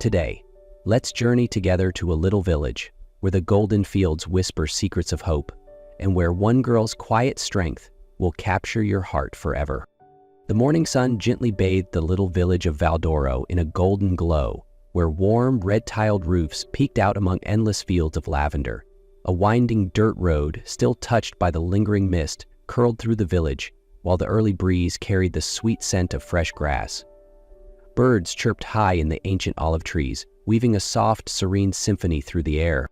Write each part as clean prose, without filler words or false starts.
Today, let's journey together to a little village where the golden fields whisper secrets of hope and where one girl's quiet strength will capture your heart forever. The morning sun gently bathed the little village of Valdoro in a golden glow, where warm, red-tiled roofs peeked out among endless fields of lavender. A winding dirt road, still touched by the lingering mist, curled through the village, while the early breeze carried the sweet scent of fresh grass. Birds chirped high in the ancient olive trees, weaving a soft, serene symphony through the air.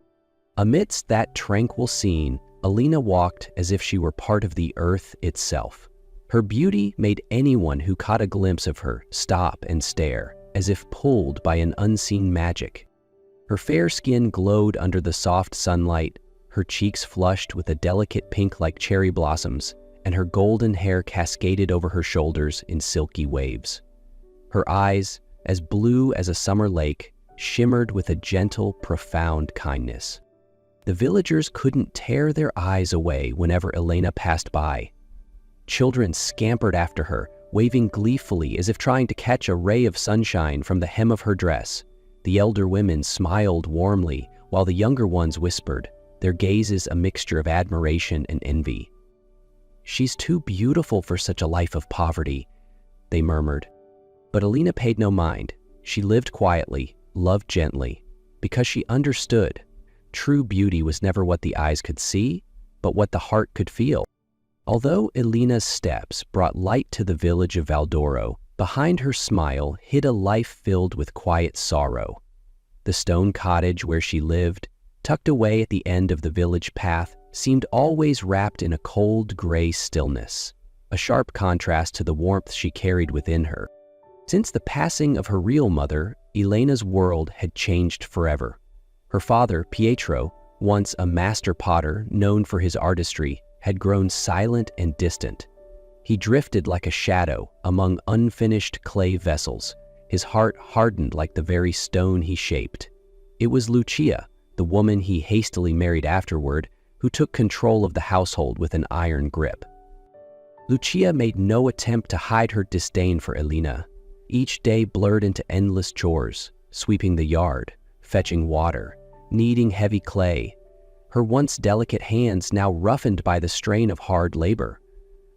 Amidst that tranquil scene, Alina walked as if she were part of the earth itself. Her beauty made anyone who caught a glimpse of her stop and stare, as if pulled by an unseen magic. Her fair skin glowed under the soft sunlight, her cheeks flushed with a delicate pink like cherry blossoms, and her golden hair cascaded over her shoulders in silky waves. Her eyes, as blue as a summer lake, shimmered with a gentle, profound kindness. The villagers couldn't tear their eyes away whenever Elena passed by. Children scampered after her, waving gleefully as if trying to catch a ray of sunshine from the hem of her dress. The elder women smiled warmly, while the younger ones whispered, their gazes a mixture of admiration and envy. "She's too beautiful for such a life of poverty," they murmured. But Alina paid no mind. She lived quietly, loved gently, because she understood. True beauty was never what the eyes could see, but what the heart could feel. Although Elena's steps brought light to the village of Valdoro, behind her smile hid a life filled with quiet sorrow. The stone cottage where she lived, tucked away at the end of the village path, seemed always wrapped in a cold, gray stillness, a sharp contrast to the warmth she carried within her. Since the passing of her real mother, Elena's world had changed forever. Her father, Pietro, once a master potter known for his artistry, had grown silent and distant. He drifted like a shadow among unfinished clay vessels, his heart hardened like the very stone he shaped. It was Lucia, the woman he hastily married afterward, who took control of the household with an iron grip. Lucia made no attempt to hide her disdain for Elena. Each day blurred into endless chores, sweeping the yard, fetching water, kneading heavy clay, her once delicate hands now roughened by the strain of hard labor.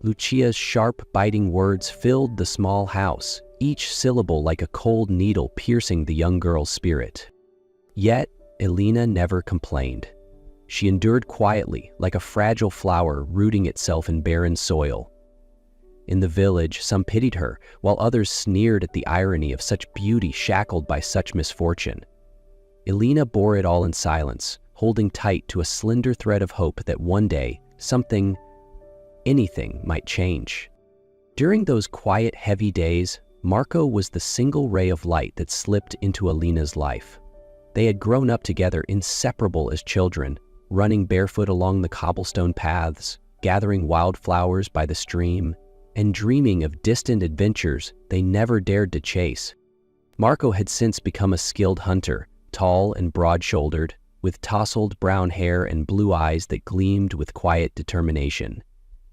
Lucia's sharp, biting words filled the small house, each syllable like a cold needle piercing the young girl's spirit. Yet, Elena never complained. She endured quietly, like a fragile flower rooting itself in barren soil. In the village, some pitied her, while others sneered at the irony of such beauty shackled by such misfortune. Elena bore it all in silence, holding tight to a slender thread of hope that one day, anything might change. During those quiet, heavy days, Marco was the single ray of light that slipped into Elena's life. They had grown up together, inseparable as children, running barefoot along the cobblestone paths, gathering wildflowers by the stream, and dreaming of distant adventures they never dared to chase. Marco had since become a skilled hunter, tall and broad-shouldered, with tousled brown hair and blue eyes that gleamed with quiet determination.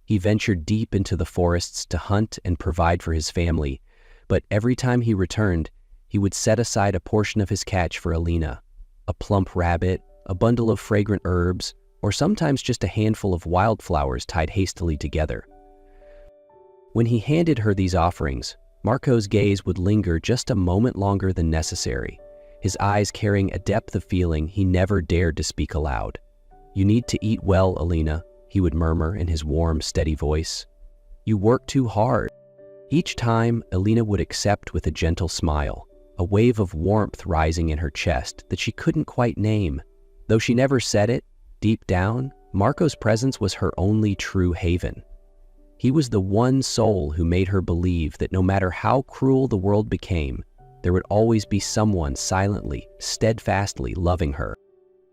He ventured deep into the forests to hunt and provide for his family, but every time he returned, he would set aside a portion of his catch for Elena, a plump rabbit, a bundle of fragrant herbs, or sometimes just a handful of wildflowers tied hastily together. When he handed her these offerings, Marco's gaze would linger just a moment longer than necessary, his eyes carrying a depth of feeling he never dared to speak aloud. "You need to eat well, Elena," he would murmur in his warm, steady voice. "You work too hard." Each time, Elena would accept with a gentle smile, a wave of warmth rising in her chest that she couldn't quite name. Though she never said it, deep down, Marco's presence was her only true haven. He was the one soul who made her believe that no matter how cruel the world became, there would always be someone silently, steadfastly loving her.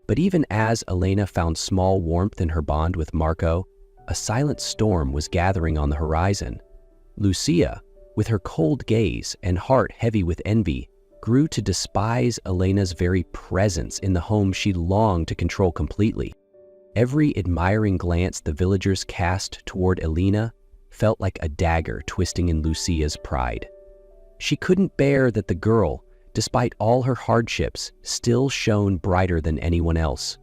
But even as Elena found small warmth in her bond with Marco, a silent storm was gathering on the horizon. Lucia, with her cold gaze and heart heavy with envy, grew to despise Elena's very presence in the home she longed to control completely. Every admiring glance the villagers cast toward Elena felt like a dagger twisting in Lucia's pride. She couldn't bear that the girl, despite all her hardships, still shone brighter than anyone else.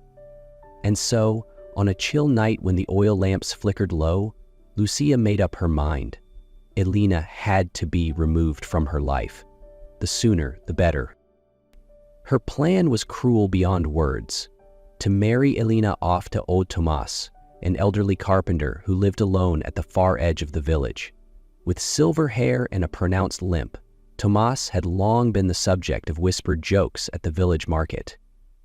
And so, on a chill night when the oil lamps flickered low, Lucia made up her mind. Elena had to be removed from her life. The sooner, the better. Her plan was cruel beyond words: to marry Elena off to old Tomas, an elderly carpenter who lived alone at the far edge of the village. With silver hair and a pronounced limp, Tomas had long been the subject of whispered jokes at the village market.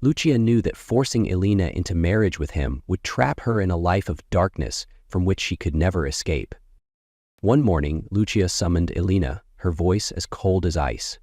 Lucia knew that forcing Elena into marriage with him would trap her in a life of darkness from which she could never escape. One morning, Lucia summoned Elena, her voice as cold as ice.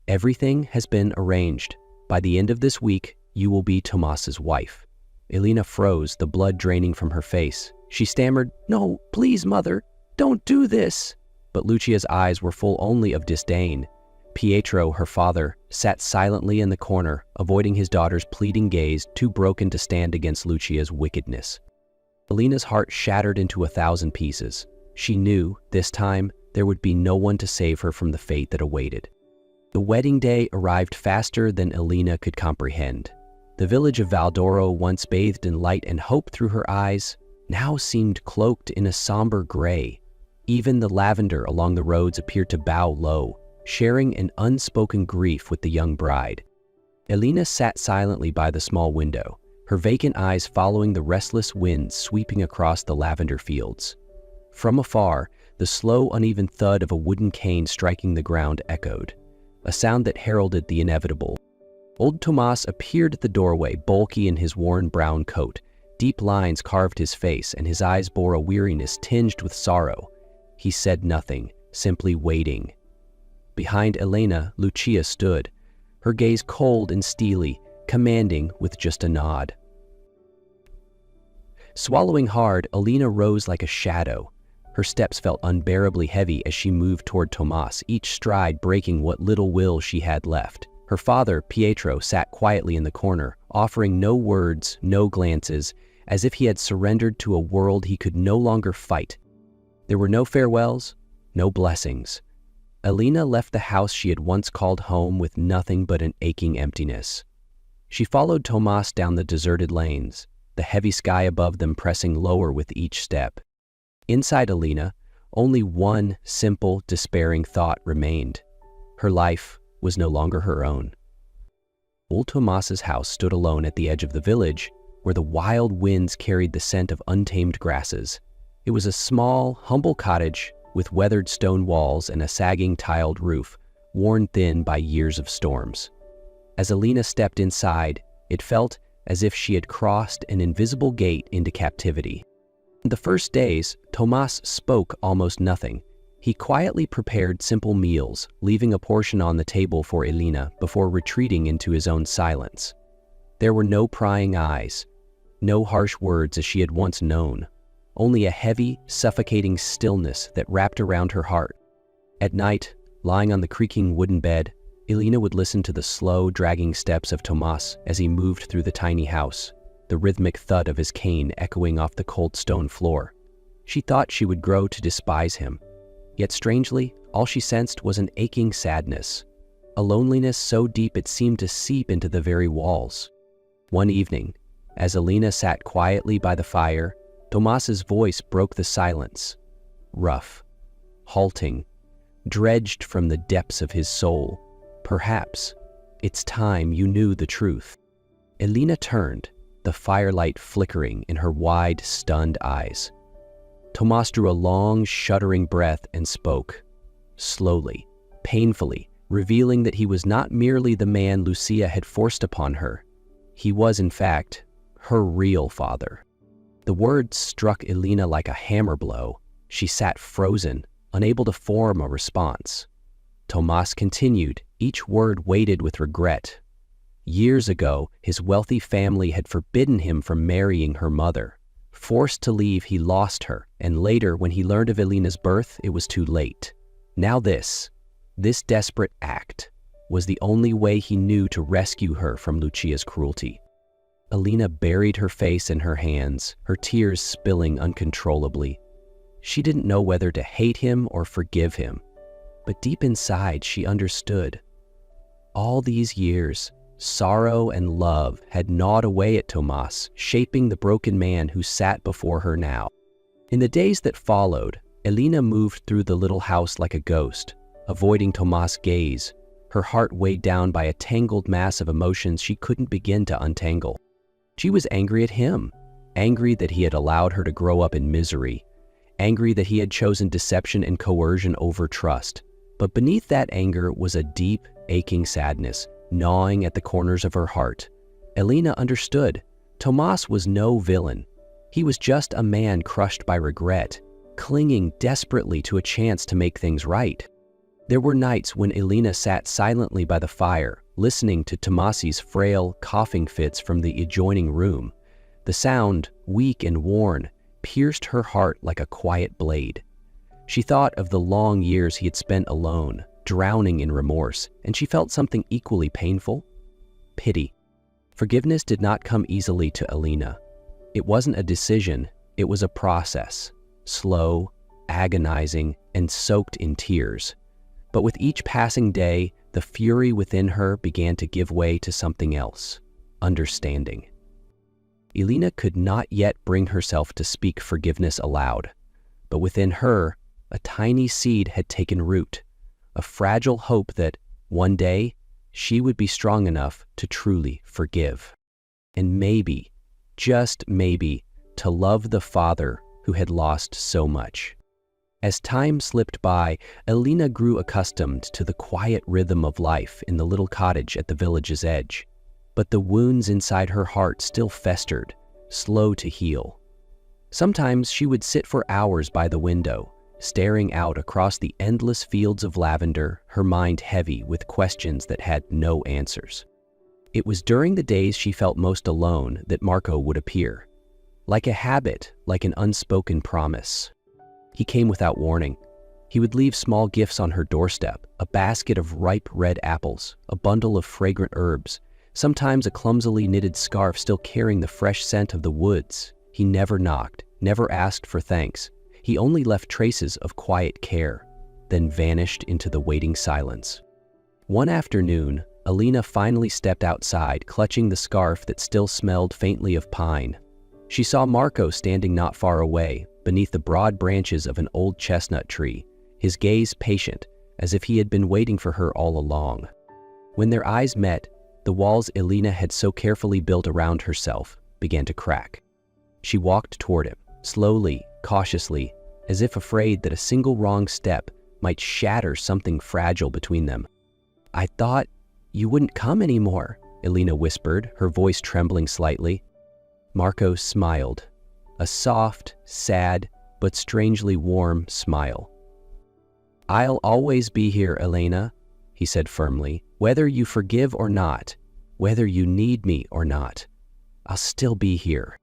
"Everything has been arranged. By the end of this week, you will be Tomas's wife." Elena froze, the blood draining from her face. She stammered, "No, please, mother, don't do this." But Lucia's eyes were full only of disdain. Pietro, her father, sat silently in the corner, avoiding his daughter's pleading gaze, too broken to stand against Lucia's wickedness. Elena's heart shattered into 1,000 pieces. She knew, this time, there would be no one to save her from the fate that awaited. The wedding day arrived faster than Elena could comprehend. The village of Valdoro, once bathed in light and hope through her eyes, now seemed cloaked in a somber gray. Even the lavender along the roads appeared to bow low, sharing an unspoken grief with the young bride. Elena sat silently by the small window, her vacant eyes following the restless winds sweeping across the lavender fields. From afar, the slow, uneven thud of a wooden cane striking the ground echoed, a sound that heralded the inevitable. Old Tomas appeared at the doorway, bulky in his worn brown coat. Deep lines carved his face, and his eyes bore a weariness tinged with sorrow. He said nothing, simply waiting. Behind Elena, Lucia stood, her gaze cold and steely, commanding with just a nod. Swallowing hard, Elena rose like a shadow. Her steps felt unbearably heavy as she moved toward Tomas, each stride breaking what little will she had left. Her father, Pietro, sat quietly in the corner, offering no words, no glances, as if he had surrendered to a world he could no longer fight. There were no farewells, no blessings. Elena left the house she had once called home with nothing but an aching emptiness. She followed Tomas down the deserted lanes, the heavy sky above them pressing lower with each step. Inside Elena, only one simple, despairing thought remained. Her life was no longer her own. Old Tomas's house stood alone at the edge of the village, where the wild winds carried the scent of untamed grasses. It was a small, humble cottage with weathered stone walls and a sagging tiled roof, worn thin by years of storms. As Elena stepped inside, it felt as if she had crossed an invisible gate into captivity. In the first days, Tomas spoke almost nothing. He quietly prepared simple meals, leaving a portion on the table for Elena before retreating into his own silence. There were no prying eyes, no harsh words as she had once known, only a heavy, suffocating stillness that wrapped around her heart. At night, lying on the creaking wooden bed, Elena would listen to the slow, dragging steps of Tomas as he moved through the tiny house, the rhythmic thud of his cane echoing off the cold stone floor. She thought she would grow to despise him. Yet strangely, all she sensed was an aching sadness, a loneliness so deep it seemed to seep into the very walls. One evening, as Elena sat quietly by the fire, Tomas's voice broke the silence, rough, halting, dredged from the depths of his soul. "Perhaps it's time you knew the truth." Elena turned, the firelight flickering in her wide, stunned eyes. Tomas drew a long, shuddering breath and spoke, slowly, painfully, revealing that he was not merely the man Lucia had forced upon her. He was, in fact, her real father. The words struck Elena like a hammer blow. She sat frozen, unable to form a response. Tomas continued, each word weighted with regret. Years ago, his wealthy family had forbidden him from marrying her mother. Forced to leave, he lost her, and later, when he learned of Elena's birth, it was too late. Now this desperate act, was the only way he knew to rescue her from Lucia's cruelty. Elena buried her face in her hands, her tears spilling uncontrollably. She didn't know whether to hate him or forgive him, but deep inside she understood. All these years, sorrow and love had gnawed away at Tomas, shaping the broken man who sat before her now. In the days that followed, Elena moved through the little house like a ghost, avoiding Tomas' gaze, her heart weighed down by a tangled mass of emotions she couldn't begin to untangle. She was angry at him, angry that he had allowed her to grow up in misery, angry that he had chosen deception and coercion over trust. But beneath that anger was a deep, aching sadness, gnawing at the corners of her heart. Elena understood. Tomas was no villain. He was just a man crushed by regret, clinging desperately to a chance to make things right. There were nights when Elena sat silently by the fire, listening to Tomasi's frail, coughing fits from the adjoining room. The sound, weak and worn, pierced her heart like a quiet blade. She thought of the long years he had spent alone, drowning in remorse, and she felt something equally painful: pity. Forgiveness did not come easily to Elena. It wasn't a decision, it was a process, slow, agonizing, and soaked in tears. But with each passing day, the fury within her began to give way to something else: understanding. Elena could not yet bring herself to speak forgiveness aloud, but within her, a tiny seed had taken root, a fragile hope that, one day, she would be strong enough to truly forgive. And maybe, just maybe, to love the father who had lost so much. As time slipped by, Elena grew accustomed to the quiet rhythm of life in the little cottage at the village's edge. But the wounds inside her heart still festered, slow to heal. Sometimes she would sit for hours by the window, staring out across the endless fields of lavender, her mind heavy with questions that had no answers. It was during the days she felt most alone that Marco would appear. Like a habit, like an unspoken promise. He came without warning. He would leave small gifts on her doorstep: a basket of ripe red apples, a bundle of fragrant herbs, sometimes a clumsily knitted scarf still carrying the fresh scent of the woods. He never knocked, never asked for thanks. He only left traces of quiet care, then vanished into the waiting silence. One afternoon, Elena finally stepped outside, clutching the scarf that still smelled faintly of pine. She saw Marco standing not far away, beneath the broad branches of an old chestnut tree, his gaze patient, as if he had been waiting for her all along. When their eyes met, the walls Elena had so carefully built around herself began to crack. She walked toward him, slowly, cautiously, as if afraid that a single wrong step might shatter something fragile between them. "I thought you wouldn't come anymore," Elena whispered, her voice trembling slightly. Marco smiled, a soft, sad, but strangely warm smile. "I'll always be here, Elena," he said firmly. "Whether you forgive or not, whether you need me or not, I'll still be here."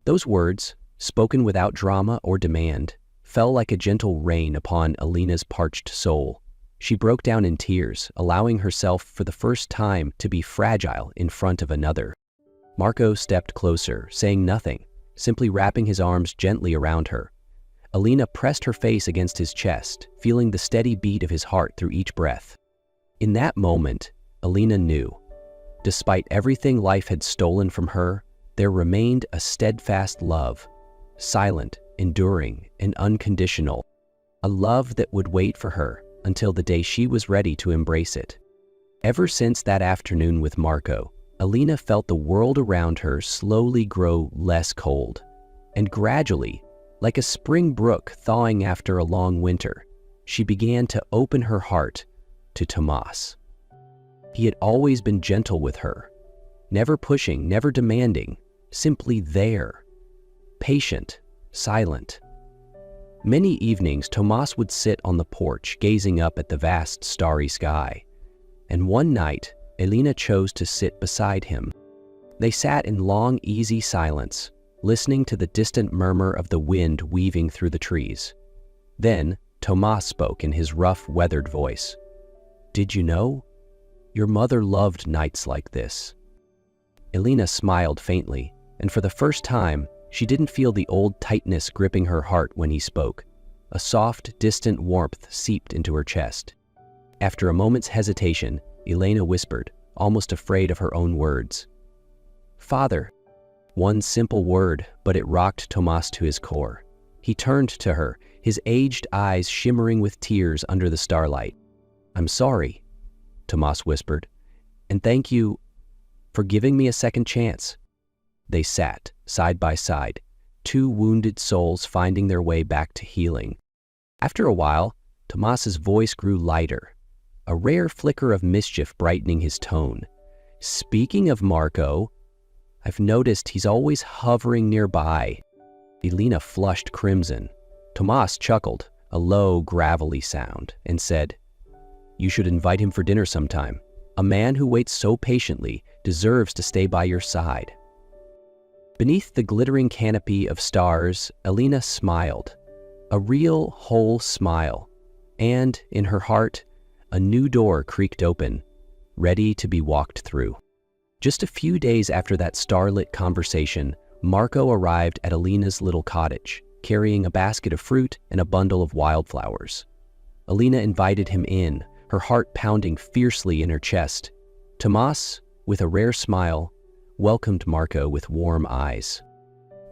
Those words, spoken without drama or demand, fell like a gentle rain upon Elena's parched soul. She broke down in tears, allowing herself for the first time to be fragile in front of another. Marco stepped closer, saying nothing, simply wrapping his arms gently around her. Elena pressed her face against his chest, feeling the steady beat of his heart through each breath. In that moment, Elena knew. Despite everything life had stolen from her, there remained a steadfast love, silent, enduring, and unconditional. A love that would wait for her until the day she was ready to embrace it. Ever since that afternoon with Marco, Elena felt the world around her slowly grow less cold. And gradually, like a spring brook thawing after a long winter, she began to open her heart to Tomas. He had always been gentle with her, never pushing, never demanding, simply there, patient, silent. Many evenings, Tomas would sit on the porch, gazing up at the vast starry sky. And one night, Elena chose to sit beside him. They sat in long, easy silence, listening to the distant murmur of the wind weaving through the trees. Then, Tomas spoke in his rough, weathered voice. "Did you know? Your mother loved nights like this." Elena smiled faintly, and for the first time, she didn't feel the old tightness gripping her heart when he spoke. A soft, distant warmth seeped into her chest. After a moment's hesitation, Elena whispered, almost afraid of her own words. "Father." One simple word, but it rocked Tomas to his core. He turned to her, his aged eyes shimmering with tears under the starlight. "I'm sorry," Tomas whispered, "and thank you for giving me a second chance." They sat, side by side, two wounded souls finding their way back to healing. After a while, Tomas's voice grew lighter, a rare flicker of mischief brightening his tone. "Speaking of Marco, I've noticed he's always hovering nearby." Elena flushed crimson. Tomas chuckled, a low, gravelly sound, and said, "You should invite him for dinner sometime. A man who waits so patiently deserves to stay by your side." Beneath the glittering canopy of stars, Elena smiled, a real, whole smile, and, in her heart, a new door creaked open, ready to be walked through. Just a few days after that starlit conversation, Marco arrived at Elena's little cottage, carrying a basket of fruit and a bundle of wildflowers. Elena invited him in, her heart pounding fiercely in her chest. Tomas, with a rare smile, welcomed Marco with warm eyes.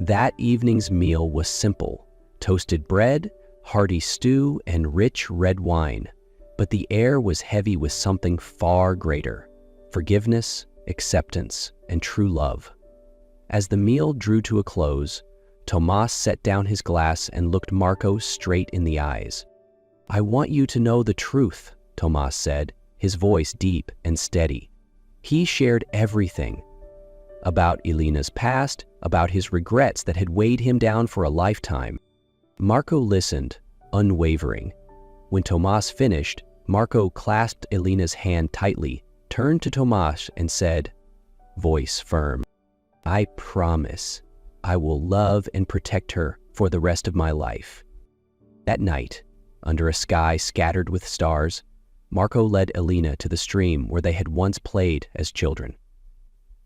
That evening's meal was simple: toasted bread, hearty stew, and rich red wine. But the air was heavy with something far greater: forgiveness, acceptance, and true love. As the meal drew to a close, Tomas set down his glass and looked Marco straight in the eyes. "I want you to know the truth," Tomas said, his voice deep and steady. He shared everything: about Elena's past, about his regrets that had weighed him down for a lifetime. Marco listened, unwavering. When Tomas finished, Marco clasped Elena's hand tightly, turned to Tomas and said, voice firm, "I promise I will love and protect her for the rest of my life." That night, under a sky scattered with stars, Marco led Elena to the stream where they had once played as children.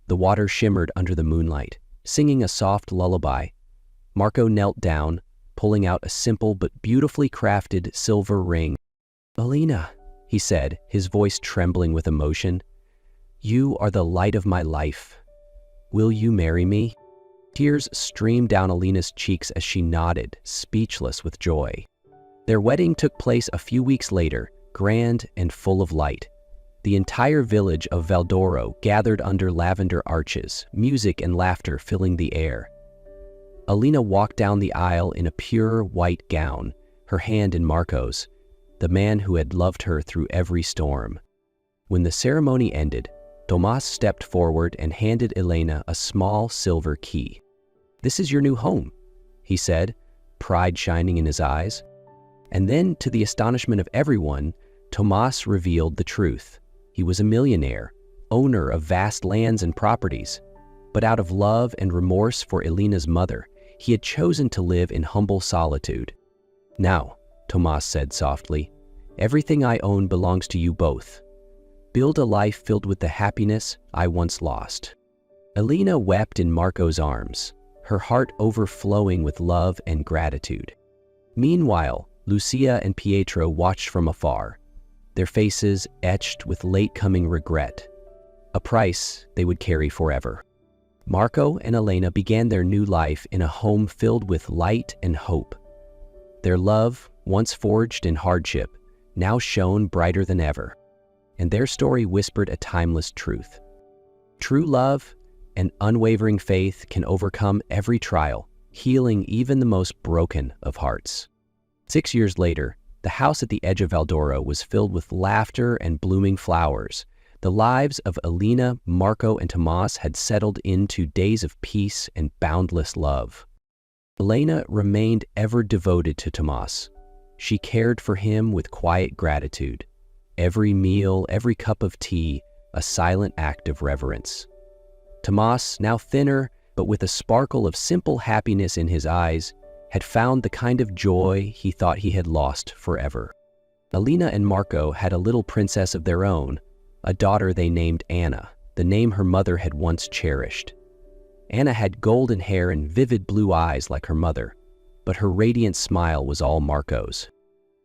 The water shimmered under the moonlight, singing a soft lullaby. Marco knelt down, pulling out a simple but beautifully crafted silver ring. "Elena," he said, his voice trembling with emotion, "you are the light of my life. Will you marry me?" Tears streamed down Elena's cheeks as she nodded, speechless with joy. Their wedding took place a few weeks later, grand and full of light. The entire village of Valdoro gathered under lavender arches, music and laughter filling the air. Elena walked down the aisle in a pure white gown, her hand in Marco's, the man who had loved her through every storm. When the ceremony ended, Tomas stepped forward and handed Elena a small silver key. "This is your new home," he said, pride shining in his eyes. And then, to the astonishment of everyone, Tomas revealed the truth. He was a millionaire, owner of vast lands and properties. But out of love and remorse for Elena's mother, he had chosen to live in humble solitude. "Now," Tomas said softly, "everything I own belongs to you both. Build a life filled with the happiness I once lost." Elena wept in Marco's arms, her heart overflowing with love and gratitude. Meanwhile, Lucia and Pietro watched from afar, their faces etched with late-coming regret, a price they would carry forever. Marco and Elena began their new life in a home filled with light and hope. Their love, once forged in hardship, now shone brighter than ever, and their story whispered a timeless truth. True love and unwavering faith can overcome every trial, healing even the most broken of hearts. 6 years later, the house at the edge of Valdoro was filled with laughter and blooming flowers. The lives of Elena, Marco, and Tomas had settled into days of peace and boundless love. Elena remained ever devoted to Tomas. She cared for him with quiet gratitude. Every meal, every cup of tea, a silent act of reverence. Tomas, now thinner, but with a sparkle of simple happiness in his eyes, had found the kind of joy he thought he had lost forever. Elena and Marco had a little princess of their own, a daughter they named Anna, the name her mother had once cherished. Anna had golden hair and vivid blue eyes like her mother, but her radiant smile was all Marco's.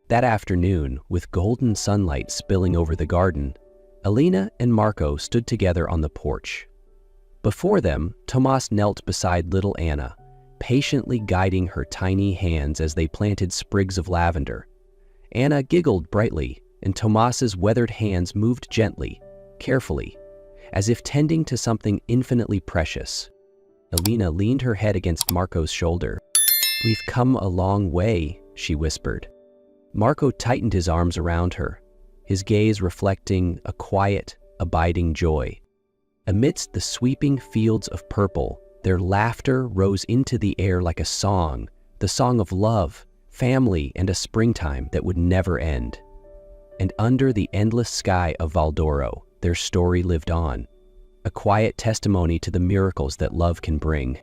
That afternoon, with golden sunlight spilling over the garden, Alina and Marco stood together on the porch. Before them, Tomas knelt beside little Anna, patiently guiding her tiny hands as they planted sprigs of lavender. Anna giggled brightly, and Tomas's weathered hands moved gently, carefully, as if tending to something infinitely precious. Alina leaned her head against Marco's shoulder. "We've come a long way," she whispered. Marco tightened his arms around her, his gaze reflecting a quiet, abiding joy. Amidst the sweeping fields of purple, their laughter rose into the air like a song, the song of love, family, and a springtime that would never end. And under the endless sky of Valdoro, their story lived on, a quiet testimony to the miracles that love can bring.